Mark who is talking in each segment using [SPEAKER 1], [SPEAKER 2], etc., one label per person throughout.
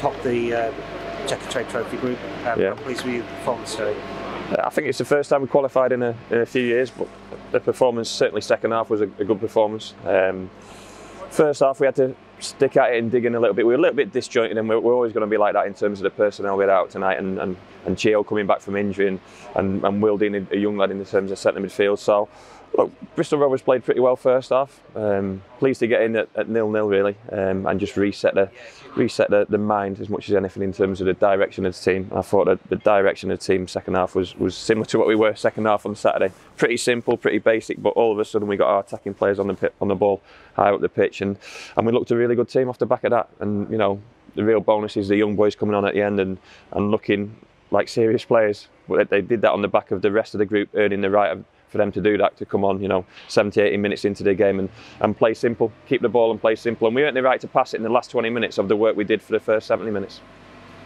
[SPEAKER 1] topped the Checkatrade Trophy group.
[SPEAKER 2] Yeah.
[SPEAKER 1] I'm pleased with your performance today.
[SPEAKER 2] I think it's the first time we qualified in a few years, but the performance, certainly second half, was a good performance. First half we had to stick at it and dig in a little bit. We were a little bit disjointed, and we're always going to be like that in terms of the personnel we had out tonight, and Chio coming back from injury, and Will Dean, a young lad in terms of centre midfield. So look, Bristol Rovers played pretty well first half. Pleased to get in at 0-0 really, and just reset the mind as much as anything in terms of the direction of the team. I thought that the direction of the team second half was similar to what we were second half on Saturday. Pretty simple, pretty basic, but all of a sudden we got our attacking players on the ball high up the pitch, and we looked a really good team off the back of that. And you know, the real bonus is the young boys coming on at the end and looking like serious players. But they did that on the back of the rest of the group earning the right for them to do that, to come on, you know, 70, 80 minutes into the game and play simple, keep the ball and play simple. And we earned the right to pass it in the last 20 minutes of the work we did for the first 70 minutes.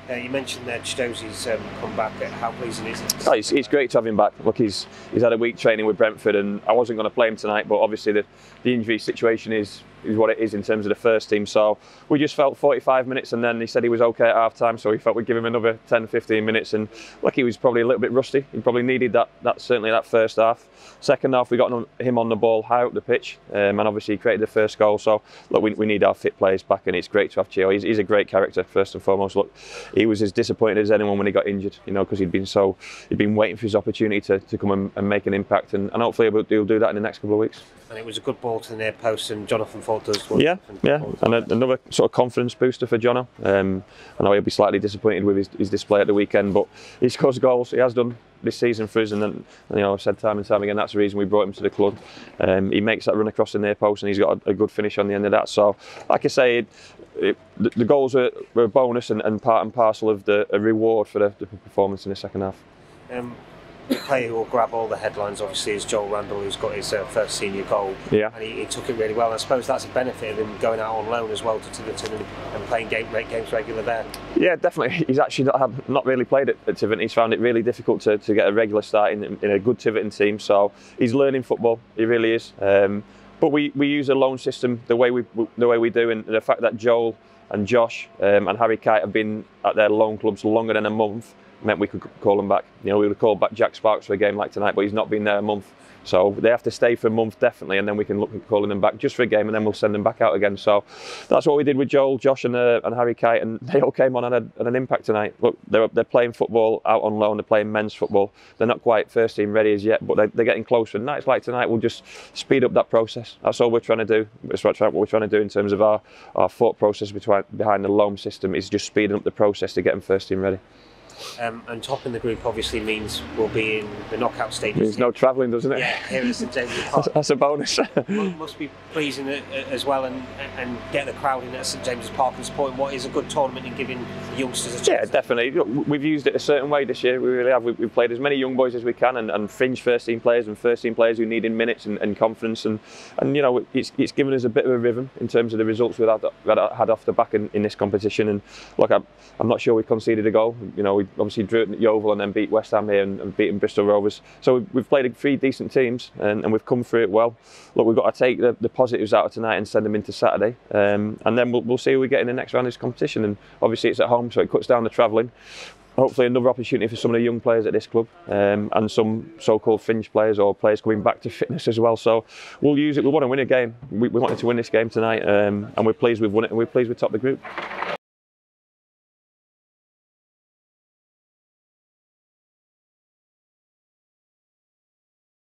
[SPEAKER 1] You mentioned that Chidozie's come back. How pleasing is it?
[SPEAKER 2] Oh, it's great to have him back. Look, he's had a week training with Brentford, and I wasn't going to play him tonight, but obviously the injury situation is what it is in terms of the first team. So we just felt 45 minutes, and then he said he was okay at half time, so we felt we'd give him another 10-15 minutes. And look, he was probably a little bit rusty. He probably needed that certainly that first half. Second half we got him on the ball high up the pitch, and obviously he created the first goal. So look, we need our fit players back, and it's great to have Chio. He's a great character first and foremost. Look, he was as disappointed as anyone when he got injured, you know, because he'd been waiting for his opportunity to come and make an impact, and hopefully he'll do that in the next couple of weeks.
[SPEAKER 1] And it was a good ball to the near post, and Jonathan thought does well.
[SPEAKER 2] Yeah, and another sort of confidence booster for Jono. I know he'll be slightly disappointed with his display at the weekend, but he scores goals. He has done this season for us, and then, you know, I've said time and time again, that's the reason we brought him to the club. He makes that run across the near post, and he's got a good finish on the end of that. So, like I say, the goals were a bonus and part and parcel of a reward for the performance in the second half.
[SPEAKER 1] The player who will grab all the headlines obviously is Joel Randall, who's got his first senior goal. Yeah. And he took it really well. And I suppose that's a benefit of him going out on loan as well to Tiverton and playing games regular there. Yeah, definitely. He's actually not really played at Tiverton. He's found it really difficult to get a regular start in a good Tiverton team. So he's learning football. He really is. But we use a loan system the way we do, and the fact that Joel and Josh and Harry Kite have been at their loan clubs longer than a month meant we could call them back. You know, we would have called back Jack Sparks for a game like tonight, but he's not been there a month. So they have to stay for a month definitely, and then we can look at calling them back just for a game, and then we'll send them back out again. So that's what we did with Joel, Josh and Harry Kite, and they all came on and had an impact tonight. Look, they're playing football out on loan, they're playing men's football. They're not quite first team ready as yet, but they're getting closer. And nights like tonight will just speed up that process. That's all we're trying to do. That's what we're trying to do in terms of our thought process behind the loan system, is just speeding up the process to get them first team ready. And topping the group obviously means we'll be in the knockout stages.
[SPEAKER 2] Means no travelling, doesn't it?
[SPEAKER 1] Yeah, here at St James's Park.
[SPEAKER 2] That's a bonus.
[SPEAKER 1] Must be pleasing as well, and get the crowd in at St James's Park and supporting what is a good tournament and giving the youngsters a chance. Yeah, definitely.
[SPEAKER 2] Look, we've used it a certain way this year. We really have. We've played as many young boys as we can, and fringe first team players and first team players who need in minutes and confidence, and you know, it's given us a bit of a rhythm in terms of the results we've had off the back in this competition. And look, I'm not sure we conceded a goal. You know, we obviously drew it at Yeovil and then beat West Ham here and beaten Bristol Rovers. So we've played 3 decent teams and we've come through it well. Look, we've got to take the positives out of tonight and send them into Saturday, and then we'll see who we get in the next round of this competition. And obviously it's at home, so it cuts down the travelling. Hopefully another opportunity for some of the young players at this club, and some so-called fringe players or players coming back to fitness as well. So we'll use it. We want to win a game. We wanted to win this game tonight, and we're pleased we've won it, and we're pleased we topped the group.